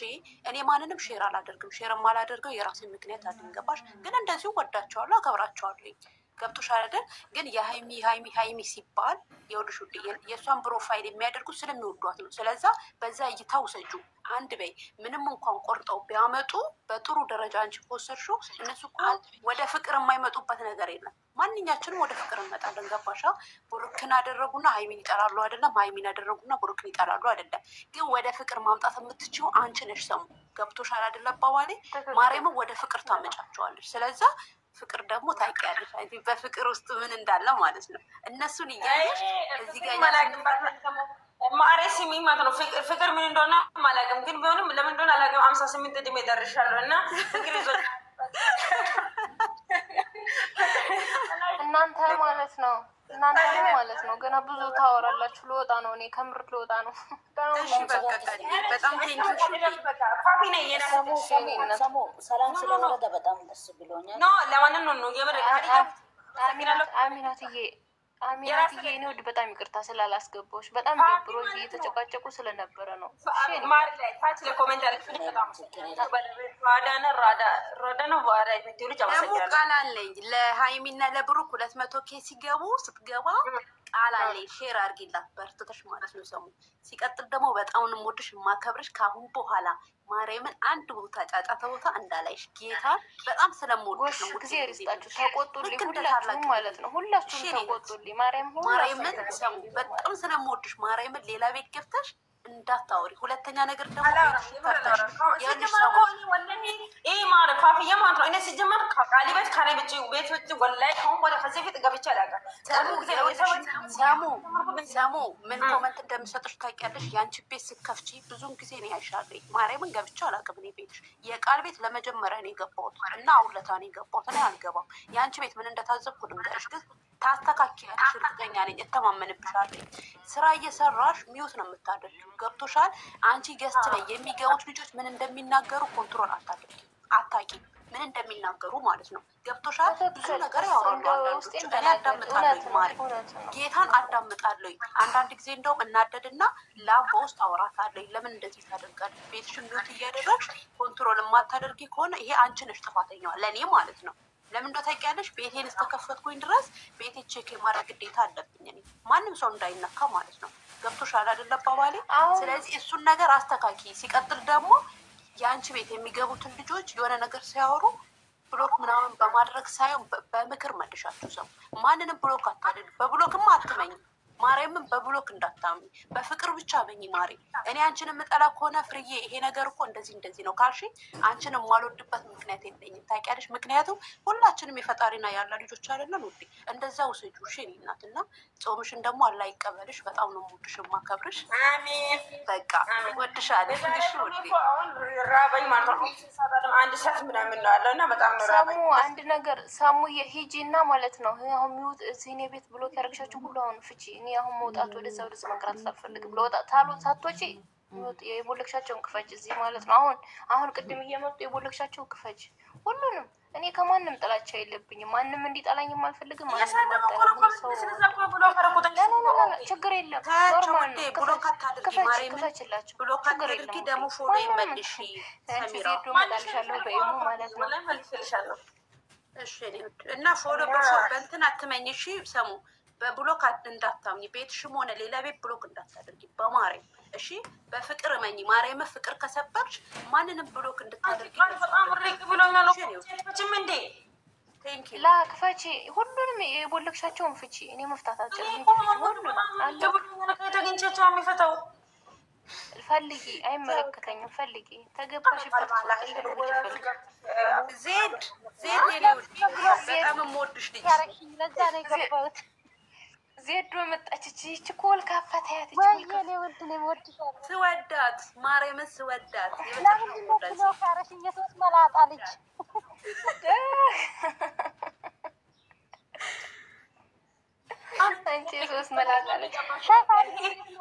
እኔ ማንንም ሼር አላደርግም። ሼር የማላደርገው የራሴን ምክንያት አለኝ። ገባሽ? ግን እንደዚሁ ወዳቸዋለሁ፣ አከብራቸዋለኝ። ገብቶሻል አይደል? ግን የሀይሚ ሲባል ይኸውልሽ ውዴ የእሷን ፕሮፋይል የሚያደርጉት ስለሚወዷት ነው። ስለዛ በዛ እይታ ውሰጁ። አንድ በይ ምንም እንኳን ቆርጠው ቢያመጡ በጥሩ ደረጃ አንቺ ከወሰድሽው እነሱ እኮ ወደ ፍቅር የማይመጡበት ነገር የለም። ማንኛችንም ወደ ፍቅር እንመጣለን። ገባሻ? ብሩክን አደረጉና ሀይሚን ይጠላሉ አይደለም፣ ሀይሚን አደረጉና ብሩክን ይጠላሉ አይደለም። ግን ወደ ፍቅር ማምጣት የምትችይው አንቺ ነሽ። ሰሙ ገብቶሻል አይደለ? አባባሌ ማርያምን ወደ ፍቅር ታመጫቸዋለሽ። ስለዛ ፍቅር ደግሞ ታውቂያለሽ በፍቅር ውስጥ ምን እንዳለ ማለት ነው። እነሱን እያየሽ እዚህ ጋር ማሬ ስሚ ማለት ነው። ፍቅር ምን እንደሆነ አላውቅም፣ ግን ቢሆንም ለምን እንደሆነ አላውቅም። 58 ዕድሜ ደርሻለሁ እና ፍቅር ይዞ እናንተ ማለት ነው ገና ብዙ ታወራላችሁ። ልወጣ ነው እኔ ከምር ልወጣ ነው። በጣም ሰላም ስለወረደ በጣም ደስ ብሎኛል። ለማንን ነው የምር አሚናትዬ አሚናትዬ እኔ ወድ በጣም ይቅርታ ስላላስገባዎች በጣም ደብሮ እየተጨቃጨቁ ስለነበረ ነው። ማሪ ላይ ታች ለኮሜንት አለች ደግሞ ቃል አለኝ ለሀይሚና ለብሩክ 200 ኬ ሲገቡ ስትገባ ቃል አለኝ ሼር አድርጊላት በርትተሽ ማለት ነው። ሰሙ ሲቀጥል ደግሞ በጣም ነው የምወድሽ የማከብርሽ። ከአሁን በኋላ ማርያምን አንድ ቦታ ጫጫታ ቦታ እንዳላይሽ ጌታ በጣም ስለምወድሽ ነው። ጊዜ ሪስጣችሁ ተቆጡልኝ፣ ሁላችሁም ማለት ነው። ሁላችሁም ተቆጡልኝ። ማርያምን ሰሙ በጣም ስለምወድሽ ማርያምን ሌላ ቤት ገብተሽ እንዳታወሪ። ሁለተኛ ነገር ደግሞ ሰሙ ምን ኮመንት እንደምሰጥሽ ታውቂያለሽ? የአንቺ ቤት ስከፍቺ ብዙን ጊዜ ነው ያሻለኝ። ማርያምን ገብቼ አላውቅም። እኔ ቤትሽ የቃል ቤት ለመጀመሪያ ነው የገባሁት እና አውለታ ነው የገባሁት። እኔ አልገባም። የአንቺ ቤት ምን እንደታዘብኩ ልንገርሽ ግን ታስተካክያለሽ፣ እርግጠኛ ነኝ፣ እተማመንብሻለሁ። ስራ እየሰራሽ ሚዩት ነው የምታደርጊው። ገብቶሻል? አንቺ ገስት ላይ የሚገቡት ልጆች ምን እንደሚናገሩ ኮንትሮል አታደርጊ፣ አታውቂም ምን እንደሚናገሩ ማለት ነው። ገብቶሻል? ብዙ ነገር ያወራሉ አንዳንዶች። እኔ አዳምጣለሁ ማለት ጌታን አዳምጣለሁ። አንዳንድ ጊዜ እንደውም እናደድና ላብ በውስጥ አወራታለሁ። ለምን እንደዚህ ታደርጋለች? ቤትሽን ሚዩት እያደረግሽ ኮንትሮል የማታደርጊ ከሆነ ይሄ አንቺ ነሽ ጥፋተኛዋ፣ ለእኔ ማለት ነው። ለምን እንደው ታውቂያለሽ? ቤቴን እስከከፈትኩኝ ድረስ ቤቴ ቼክ የማድረግ ግዴታ አለብኝ እኔ፣ ማንም ሰው እንዳይነካ ማለት ነው። ገብቶሻል አይደል አባባሌ? ስለዚህ እሱን ነገር አስተካኪ። ሲቀጥል ደግሞ የአንቺ ቤት የሚገቡትን ልጆች የሆነ ነገር ሲያወሩ ብሎክ ምናምን በማድረግ ሳይሆን በምክር መልሻቸው። ሰው ማንንም ብሎክ አታድርግ። በብሎክማ አትመኝ። ማርያምን በብሎክ እንዳታምኝ፣ በፍቅር ብቻ በኝ ማሪ። እኔ አንቺን የምጠላ ከሆነ ፍርዬ ይሄ ነገር እኮ እንደዚህ ነው ካልሽ አንቺን የማልወድበት ምክንያት የለኝም። ታውቂያለሽ? ምክንያቱም ሁላችንም የፈጣሪና ያለ ልጆች አይደለን ውዴ። እንደዛ ውሰጁ እሺ። እኔ እናትና ጾምሽን ደግሞ አላህ ይቀበልሽ። በጣም ነው የምወድሽ የማከብርሽ። አሜን። በቃ ወድሻለሁ። እሺ ውዴ። ራበኝ ማለት ነው። አንድ ሰዓት ምናምን ነው ያለው እና በጣም ነው ራበኝ። አንድ ነገር ሳሙ የሂጂ እና ማለት ነው አሁን ሚውት እዚህ እኔ ቤት ብሎክ ያደርግሻችሁ ሁሉ አሁን ፍቺ። እኔ አሁን መውጣት ወደዛ መንቀራት አልፈልግም። ለወጣ ታሉት ሳትወጪ የቦለክሻቸውን ክፈጅ እዚህ ማለት ነው። አሁን ቅድም እየመጡ የቦለክሻቸውን ክፈጅ ሁሉንም። እኔ ከማንም ጥላቻ የለብኝም። ማንም እንዲጠላኝም አልፈልግም። ችግር የለም። ክፈችላቸው ችግር የለም። ደግሞ ፎሎ ይመልሽ ሰሚራ መጣልሻለሁ በኢሞ ማለት ነው። እሺ እና ፎሎ በእንትን አትመኝ እሺ። ሰሙ በብሎክ እንዳታምኝ። ቤትሽም ሆነ ሌላ ቤት ብሎክ እንዳታደርጊ በማርያም እሺ። በፍቅር እመኝ። ማርያም ፍቅር ከሰበርሽ ማንንም ብሎክ እንድታደርጊ በጣም ሪቅ ብሎኛል። እንዴ ላ ክፈቺ፣ ሁሉንም የቦለክሻቸውን ፍቺ። እኔ መፍታት አልችልም። ተገኝቻቸው የሚፈታው ፈልጊ፣ አይመለከተኝም። ፈልጊ ተገባሽበት። ዜድ በጣም የምወድሽ ልጅ ለዛ ነው የገባሁት። ዜዶ መጣች። እቺ ኮል ካፈታያት ስወዳት ማርያምን ስወዳት ካረሽኝ የሶስት መላጣ ልጅ አንቺ የሶስት መላጣ ልጅ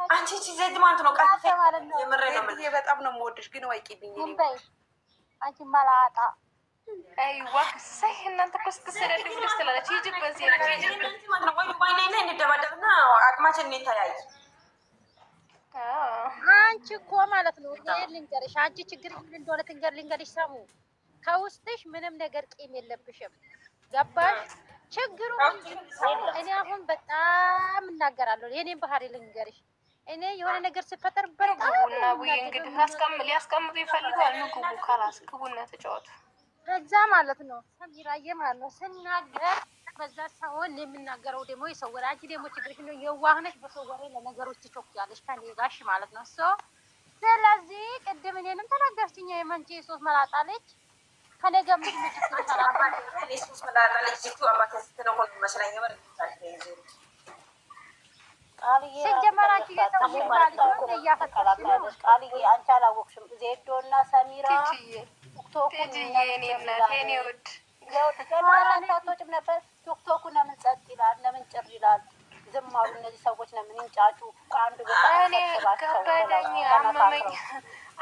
አንቺ ዜድ ማለት ነው። ቃል በጣም ነው የምወድሽ ግን ወይቂልኝ አንቺ መላጣ አይዋ ሳይ እናንተ እኮ ስትሰደዱ ደስ ትላለች። ሂጂ በዚህ እንደባደብና አቅማችን እንታያይ። አንቺ እኮ ማለት ነው ልንገርሽ፣ አንቺ ችግር እንደሆነ ልንገርሽ ሰሙ፣ ከውስጥሽ ምንም ነገር ቂም የለብሽም። ገባሽ? ችግሩ እኔ አሁን በጣም እናገራለሁ። የኔን ባህሪ ልንገርሽ፣ እኔ የሆነ ነገር ሲፈጠር በጣም ቡና እንግዲህ ሊያስቀምጡ ይፈልጋል። ግቡ ካላስ ግቡና ተጫወቱ። በዛ ማለት ነው ሰሚራዬ ማለት ነው ስናገር በዛ ሰውን የምናገረው ደግሞ የሰው ወሬ። አንቺ ደግሞ ችግርሽ ነው የዋህ ነሽ፣ በሰው ወሬ ለነገሮች ትቾክያለሽ ከኔ ጋሽ ማለት ነው። ስለዚህ ቅድም እኔንም ተናገርሽኝ የመንቺ ሶስት መላጣ ልጅ ከኔ ጋር ምን ምትችል ተናገር ሶስት መላጣ ልጅ እኮ አባቴ ስትነው ነው መስለኝ ማለት ነው። ቃልዬ ሲጀመራችሁ የሰው ልጅ እያፈጠረሽ ቃልዬ አንቺ አላወቅሽም። ዜዶ እና ሰሚራ ቲክቶኩን አትወጭም ነበር። ቲክቶኩ ለምን ጸጥ ይላል? ለምን ጭር ይላል? ዝም አሉ እነዚህ ሰዎች። ለምን ይንጫጩ? ከአንዱ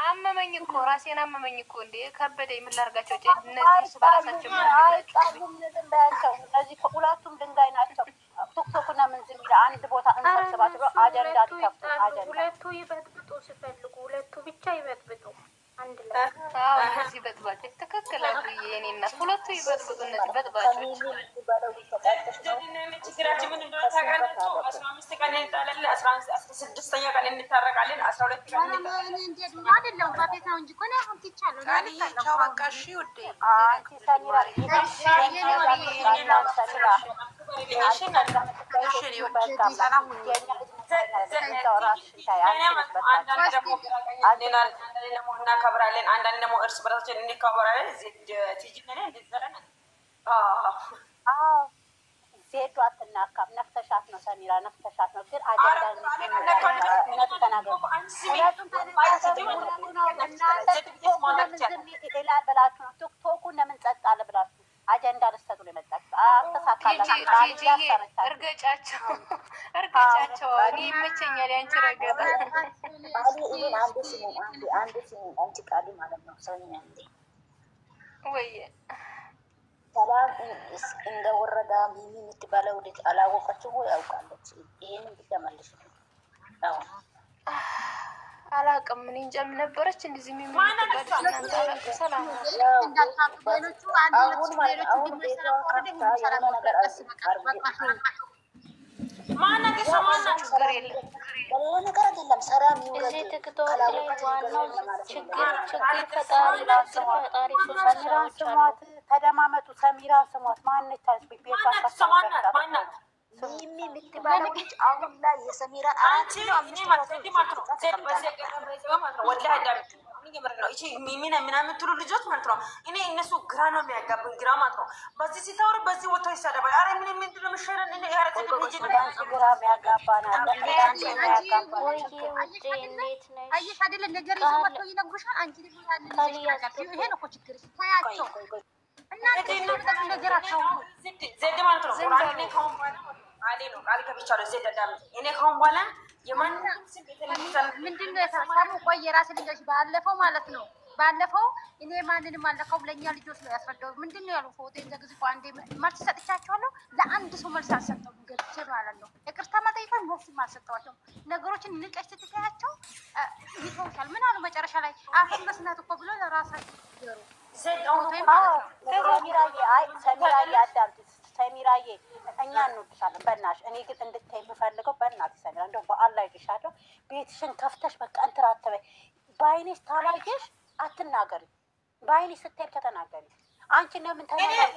አመመኝ እኮ ራሴን አመመኝ እኮ እንዴ ከበደኝ። ምን ላድርጋቸው? እነዚህ በራሳቸው አይጣሉም። ዝም በያቸው። እነዚህ ከሁለቱም ድንጋይ ናቸው። ቲክቶኩ ለምን አጀንዳ ሊከፍቱ አጀንዳ ሁለቱ ይበጥብጡ ሲፈልጉ ሁለቱ ብቻ ይበጥብጡ አንድ ላይ እነዚህ በጥባጭ ትክክል የኔ እናት ሁለቱ ይበጥብጡ እነዚህ በጥባጮች ችግራችን ምን እንደሆነ ታውቃላችሁ? 15 ቀን እንጣላለን፣ 16ኛ ቀን እንታረቃለን፣ 12 ቀን አይደለም በፊት ነው እንጂ እኮ ነው አሁን ትቻለሁ ቻው በቃ እሺ ውዴ ሰሚራ እናከብራለን። አንዳንድ ደግሞ እርስ በርሳችን እንከበራለን። ዜዶ አትናካም። ነፍተሻት ነው ሰሚራ ነፍተሻት ነው። ግን አጀንዳ ተናገሩ። ይላል ብላችሁ ነው ቲክቶኩን ለምን ጸጥ አለ ብላችሁ አጀንዳ ልትሰጡ ነው የመጣችው። እርገጫቸው እርገጫቸው እኔ ይመቸኛል ያንቺ ረገጣ አንድ ሲሆን አንቺ ቃሊ ማለት ነው ሰው እንዴ ወይ ሰላም እንደወረዳ ሚሚ የምትባለው ልጅ አላወቀችው ወይ ያውቃለች? ይሄንን ብቻ መልሽ። አዎ አላውቅም። ምን እንጃ ምን ነበረች እንደዚህ የሚመጣበት ሰላም ነገር አይደለም። ሰላም ይውረድ። ቲክቶክ ላይ ዋናው ችግር ፈጣሪ ሰሚራን ስሟት፣ ተደማመጡ። ሰሚራን ስሟት። ማነች ሚሚ የምትባለው ልጅ አሁን ላይ የሰሚራን ሚሚና ምናምን የምትሉ ልጆች ማለት ነው። እኔ እነሱ ግራ ነው የሚያጋብን፣ ግራ ማለት ነው። በዚህ ሲታወሩ በዚህ ወጥቶ ይሳደባል። አረ ምን ምንድን ነው የምትሸረን? ግራ የሚያጋባናል። አየሽ አይደለ ነገር ይዞ መጥቶ ይነግሩሻል። አንቺ ደግሞ ይሄ ነው እኮ ችግር። ታያቸው እናንተ ነገራቸው ዜድ ማለት ነው። ቁርአን ላይ ካሁን በኋላ አሌ ነው ቃል ከብቻለሁ። ዜድ አዳም እኔ ካሁን በኋላ የማንንም ስም ምንድን ነው የታሳሙ? ቆይ የራስ ልጆች ባለፈው ማለት ነው ባለፈው እኔ ማንንም አለካውም ለእኛ ልጆች ነው ያስረዳው። ምንድን ነው ያሉ ፎቶ እንደዚህ እኮ አንዴ መልስ ሰጥቻቸዋለሁ። ለአንድ ሰው መልስ አልሰጠሁም። ገብቼ ማለት ነው ይቅርታ መጠይቆን መልስም አልሰጠኋቸውም። ነገሮችን ንቀሽ ስትታያቸው ይተውሻል። ምን አሉ መጨረሻ ላይ አፈር መስናት እኮ ብሎ ለራሳቸው ይገሩ ሰሚራዬ አዳምጪ። ሰሚራዬ እኛ እንወድሻለን በእናትሽ። እኔ ግን እንድታይ የምፈልገው በእናትሽ ሰሚራ እንደው በአላህ ይልሻለሁ። ቤትሽን ከፍተሽ በቃ እንትን አትበይ። በአይኔሽ ታላየሽ አትናገሪ። በአይኔሽ ስትሄድ ከተናገሪ አንቺ ለምን ተናገሪ?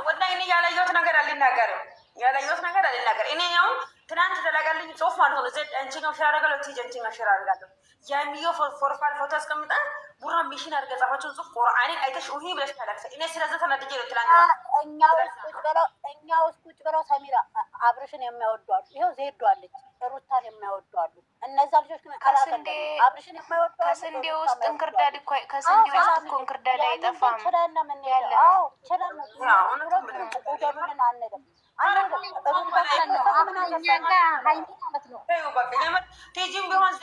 ወላሂ እኔ ያላየሁት ነገር አልናገርም። ያላየሁት ነገር አልናገር። እኔ ያው ትናንት ተላጋልኝ ጽሁፍ ማለት ነው። ዘድ አንቺ ነው ሻራጋለው ትጂ አንቺ ነው ሻራጋለው የሚየው ፎርፋል ፎቶ አስቀምጣ ቡራ ሚሽን አድርገህ ጻፈችውን ጽሁፍ ቁርአንን አይተሽ ውሂ ብለሽ ታላክሰ እኔ ስለዛ ተናድጄ ነው ትላንት እኛ ውስጥ ቁጭ ብለው ሰሚራ አብርሽን የሚያወዱ አሉ። ይኸው ዜዶ አለች፣ ሩታን የሚያወዱ አሉ። እነዛ ልጆች ግን ከስንዴ አብርሽን የማይወዱ ከስንዴ ውስጥ እንክርዳድ እኮ ከስንዴ ውስጥ እኮ እንክርዳድ አይጠፋም። ችለን ምን ያለ አዎ ችለን ነው አንደም ቴጂም ቢሆን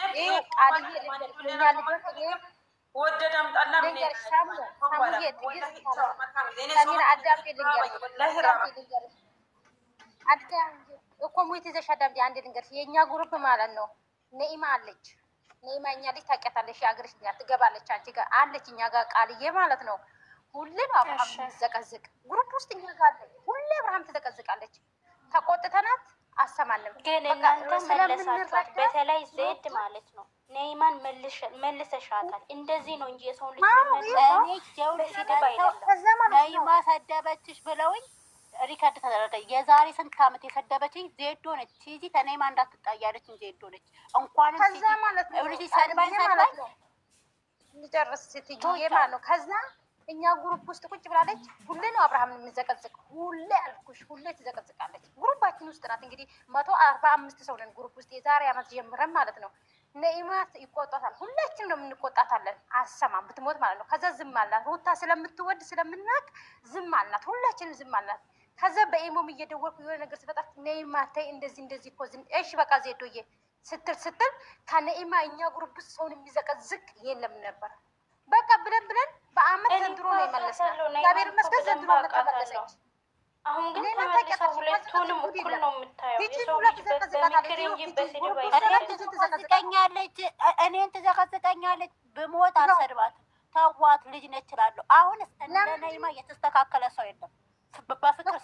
ወደደም ጠላም እኮ ሙት ይዘሽ አዳምጪ። አንድ ልንገርሽ፣ የእኛ ግሩፕ ማለት ነው ነኢማ አለች። ነኢማ እኛ ልጅ ታውቂያታለሽ፣ የአገርሽ ልጅ ትገባለች። አንቺ ጋር አለች፣ እኛ ጋር ቃልዬ ማለት ነው። ሁሌ አብርሃም ትዘቀዝቅ ግሩፕ ውስጥ እኛ ጋር አለች። ሁሌ አብርሃም ትዘቀዝቃለች። ተቆጥተናት አሰማንም። ግን እናንተ መለሳችኋት። በተለይ ዜድ ማለት ነው ነይማን መልሰሻታል። እንደዚህ ነው እንጂ የሰው ልጅ ስድብ አይደለም። ነይማ ሰደበችሽ ብለውኝ ሪከርድ ተደረገ። የዛሬ ስንት ዓመት የሰደበችኝ ዜዶ ነች። ቲጂ ተነይማ እንዳትጣያለች ዜዶ ነች። እንኳንም ከዛ ማለት ነው ሰድባኝ ልጨርስ ስትይ ማለት ነው። ከዛ እኛ ግሩፕ ውስጥ ቁጭ ብላለች። ሁሌ ነው አብርሃም የምዘቀዝቅ። ሁሌ አልኩሽ፣ ሁሌ ትዘቀዝቃለች። ግሩፓችን ውስጥ ናት። እንግዲህ 145 ሰው ነን ግሩፕ ውስጥ የዛሬ ዓመት ጀምረን ማለት ነው። ነኢማት ይቆጣታል። ሁላችንም ነው የምንቆጣታለን። አሰማም ብትሞት ማለት ነው። ከዛ ዝም አልናት። ሩታ ስለምትወድ ስለምናቅ ዝም አልናት። ሁላችንም ዝም አልናት። ከዛ በኢሞም እየደወልኩ የሆነ ነገር ስፈጣት ነኢማ ተይ እንደዚህ እንደዚህ እኮ እሺ በቃ ዜዶዬ ስትል ከነኢማ እኛ ግሩፕ ውስጥ ሰውን የሚዘቀዝቅ የለም ነበር። በቃ ብለን በአመት ዘንድሮ ነው የመለስነው። እግዚአብሔር ይመስገን ዘንድሮ ተመለሰች። አሁን ግን ተመልሰው ሁለቱንም እኩል ነው የምታየው። የሰው ልጅ በምክር እንጂ በስድብ ትዘቀዝቀኛለች፣ እኔን ትዘቀዝቀኛለች። ብሞት አልሰድባትም። ተዋት፣ ልጅ ነች እላለሁ። አሁንስ እንደ ነይማ የተስተካከለ ሰው የለም። በፍቅር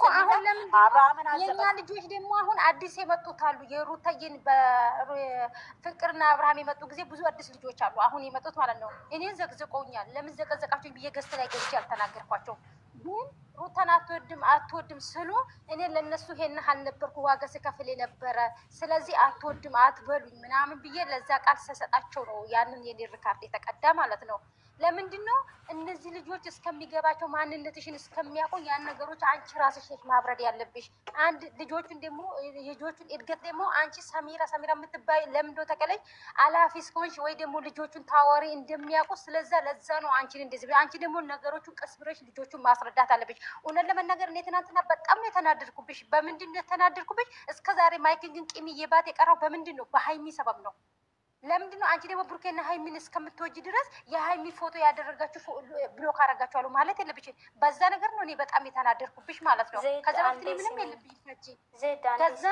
አብርሃምን የኛ ልጆች ደግሞ አሁን አዲስ የመጡት አሉ። የሩታዬን በፍቅርና አብርሃም የመጡ ጊዜ ብዙ አዲስ ልጆች አሉ። አሁን የመጡት ማለት ነው። እኔን ዘቅዝቆኛል። ለምን ዘቀዘቃችሁ ብዬ ገዝት ላይ ገብቼ አልተናገርኳቸው። ግን ሩታን አትወድም ስሉ እኔ ለነሱ ይሄን አልነበርኩ ዋጋ ስከፍል የነበረ። ስለዚህ አትወድም አትበሉኝ ምናምን ብዬ ለዛ ቃል ሰሰጣቸው ነው ያንን የኔ ሪካርድ የተቀዳ ማለት ነው። ለምንድን ነው እነዚህ ልጆች እስከሚገባቸው ማንነትሽን እስከሚያውቁ ያን ነገሮች አንቺ ራስሽ ነሽ ማብረድ ያለብሽ። አንድ ልጆቹን ደግሞ የልጆቹን እድገት ደግሞ አንቺ ሰሚራ የምትባይ ለምንዶ ተቀለኝ አላፊ እስከሆንሽ ወይ ደግሞ ልጆቹን ታዋሪ እንደሚያውቁ ስለዛ ለዛ ነው አንቺን እንደዚህ። አንቺ ደግሞ ነገሮቹን ቀስ ብለሽ ልጆቹን ማስረዳት አለብሽ። እውነት ለመናገር እኔ ትናንትና በጣም ነው የተናደድኩብሽ። በምንድን ነው የተናደድኩብሽ? እስከዛሬ ማይክን ግን ቂም እየባት የቀረው በምንድን ነው? በሀይሚ ሰበብ ነው። ለምንድን ነው አንቺ ደግሞ ብሩኬና ሀይሚን እስከምትወጂ ድረስ የሀይሚ ፎቶ ያደረጋችሁ ብሎክ አደረጋችኋለሁ ማለት የለብሽ። በዛ ነገር ነው እኔ በጣም የተናደርኩብሽ ማለት ነው። ከዛ በፊት ምንም የለብሽ ነጂ። ከዛ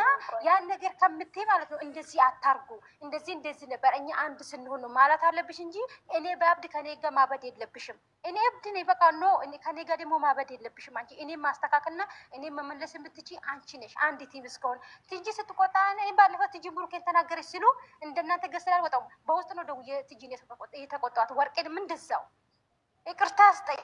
ያን ነገር ከምትይ ማለት ነው እንደዚህ አታርጉ፣ እንደዚህ ነበር እኛ አንድ ስንሆን ነው ማለት አለብሽ እንጂ እኔ በአብድ ከኔ ጋር ማበድ የለብሽም። እኔ እብድ ነኝ በቃ ኖ ከኔ ጋር ደግሞ ማበድ የለብሽም አንቺ። እኔ ማስተካከልና እኔ መመለስ የምትችይ አንቺ ነሽ። አንድ ቲም እስከሆነ ትጂ ስትቆጣ እኔ ባለፈው ትጂ ብሩኬን ተናገረች ሲሉ እንደናንተ ገስላል ወጣው በውስጥ ነው ደውዬ ትጂን የተቆጣኋት። ወርቄንም እንደዛው ይቅርታ አስጠይቅ።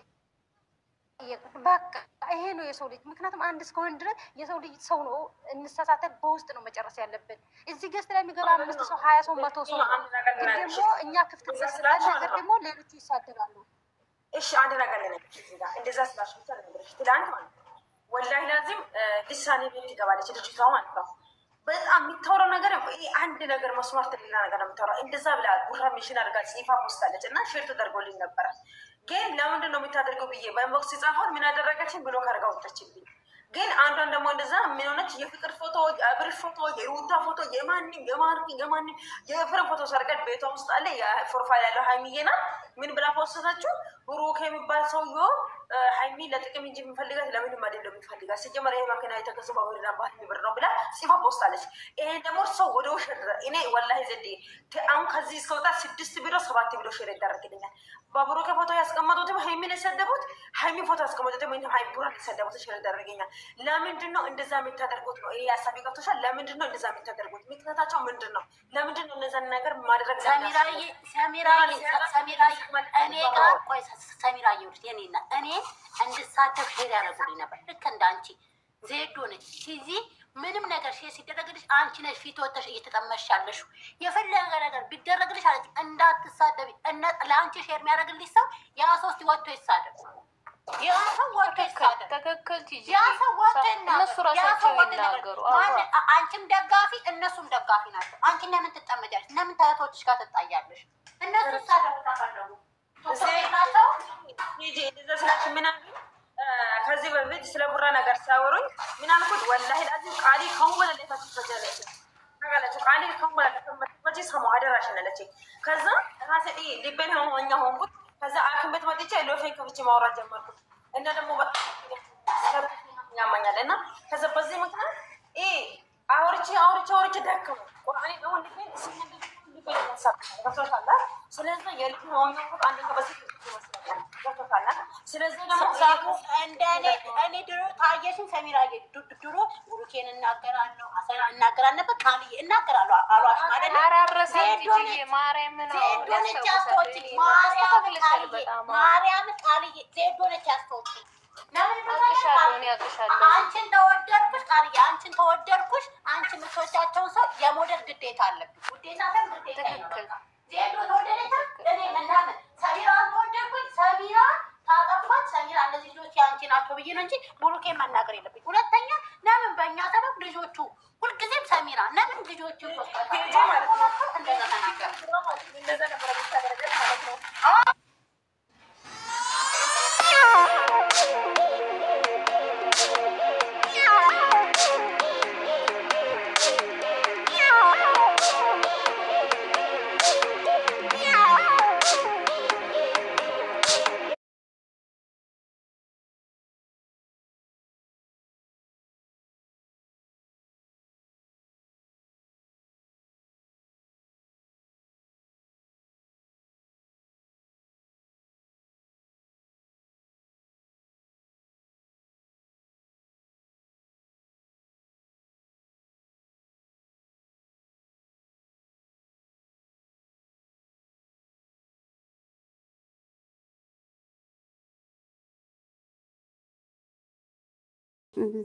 በቃ ይሄ ነው የሰው ልጅ። ምክንያቱም አንድ እስከሆነ ድረስ የሰው ልጅ ሰው ነው። እንሳሳተን በውስጥ ነው መጨረስ ያለብን። እዚህ ገስት ላይ የሚገባ 5 ሰው 20 ሰው 100 ሰው ነው። ግን ደግሞ እኛ ክፍት ስላለ ነገር ደግሞ ሌሎቹ ይሳደባሉ። እሺ አንድ ነገር ለነገርሽ እዚህ ጋር እንደዛ ስላሽ ብቻ ነገርሽ ትላንት ማለት ነው። ወላሂ ላዚም ልሳኔ ቤት ትገባለች ልጅቷ ማለት ነው። በጣም የሚታወራው ነገር አንድ ነገር መስማት ሌላ ነገር ነው የምታወራው። እንደዛ ብላ ጉራ ሚሽን አድርጋ ጽፋ ፖስታለች እና ሼር ተደርጎልኝ ነበረ። ግን ለምንድን ነው የምታደርገው ብዬ በኢንቦክስ ጻፋት። ምን አደረገችን ብሎ ካርጋ ወጣችብኝ። ግን አንዷን ደግሞ እንደዛ ምን ሆነች? የፍቅር ፎቶ፣ የአብርሽ ፎቶ፣ የሩታ ፎቶ፣ የማንም የፍቅር ፎቶ ሰርቀት ቤቷ ውስጥ አለ። የፕሮፋይል ያለው ሀይሚዬ ናት። ምን ብላ ፖስተታችሁ? ብሩክ የሚባል ሰውዬው ሀይሚ ለጥቅም እንጂ የሚፈልጋት ለምንም አይደለም የሚፈልጋት። ሲጀመር ይሄ ማኪና የተገዙ በወደዳ ባህል ብር ነው ብላ ጽፋ ፖስታለች። ይሄን ደግሞ ሰው ወደ ውሸት እኔ ወላሂ ዘዴ አሁን ከዚህ እስከወጣ 6 ቢሮ 7 ቢሮ ሼር ይደረግልኛል። በብሩክ ፎቶ ያስቀመጡት ሀይሚን የሰደቡት፣ ሀይሚ ፎቶ ያስቀመጡት ሀይሚ ቡራን የሰደቡት ሼር ይደረግኛል። ለምንድን ነው እንደዛ የምታደርጉት? ነው ይሄ ሀሳብ ገብቶሻል? ለምንድን ነው እንደዛ የምታደርጉት? ምክንያታቸው ምንድን ነው? ለምንድን ነው እነዛን ነገር ማድረግ? ሰሚራዬ እኔ ጋር ቆይ ሰሚራዬ ውስጥ የኔና እኔ እንድሳተፍ ሼር ያደረጉልኝ ነበር። ልክ እንዳንቺ ዜዶ ነች ሲዚ ምንም ነገር ሼር ሲደረግልሽ አንቺ ነሽ ፊት ወተሽ እየተጠመሻለሽ። የፈለገ ነገር ቢደረግልሽ አለች እንዳትሳደቢ። ለአንቺ ሼር የሚያደርግልሽ ሰው ያ ሰው ወጥቶ ይሳደብ። ያ ሰው ወጥቶ ይሳደብ። ትክክል ትጂ። ያ ሰው ወጥቶ እነሱ ራሳቸው ይናገሩ። አንቺም ደጋፊ እነሱም ደጋፊ ናቸው። አንቺ ለምን ትጠመጃለሽ? ለምን ታያቶችሽ ጋር ትጣያለሽ? እነሱ ሳደቡ ተፈለጉ ከዚህ በፊት ስለ ቡራ ነገር ሲያወሩኝ ምን አልኩት? ወላሂ ላዚም ቃሊ ከሆነ ለታችሁ ተጀለች ታጋለች ቃሊ ከሆነ ለተመጣጭ ሰሙ አደራሽ ነለች። ከዛ ራሴ ሊበል ሆኛ ሆንኩት። ከዛ አክም ቤት መጥቼ ሎፌን ከፍቼ ማውራት ጀመርኩት እና ደግሞ ያማኛል እና ከዛ በዚህ ምክንያት አውርቼ ደከሙ ቁርአኔ ነው ልቤን ስንት ስለዚህ የልጅ ሆኖ አንድ ከበዚህ ስለዚህ እኔ ድሮ ታየሽን ሰሚራዬ ድሮ ብሩኬን እናገራለሁ እናገራለሁ ነበር ቃልዬ እናገራለሁ አሏሽ ማለት ነው። ማርያም ቃልዬ ዜዶነች ያስተውት አንቺን ተወደድኩሽ ቃልዬ አንቺን ተወደድኩሽ። አንቺ የምትወዳቸውን ሰው የመውደድ ግዴታ አለብሽ። ውዴታ ትክክል ዜዶ ተወደደች። እኔ ምናምን ሰሚራን ተወደድኩኝ። ሰሚራ ታጠፋች። ሰሚራ እነዚህ ልጆች የአንቺ ናቸው ብዬ ነው እንጂ ብሩኬን መናገር የለብኝ። ሁለተኛ ለምን በእኛ ሰበብ ልጆቹ ሁልጊዜም ሰሚራ ለምን ልጆቹ እንደዛ ተናገር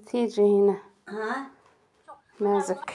تيجي هنا مازك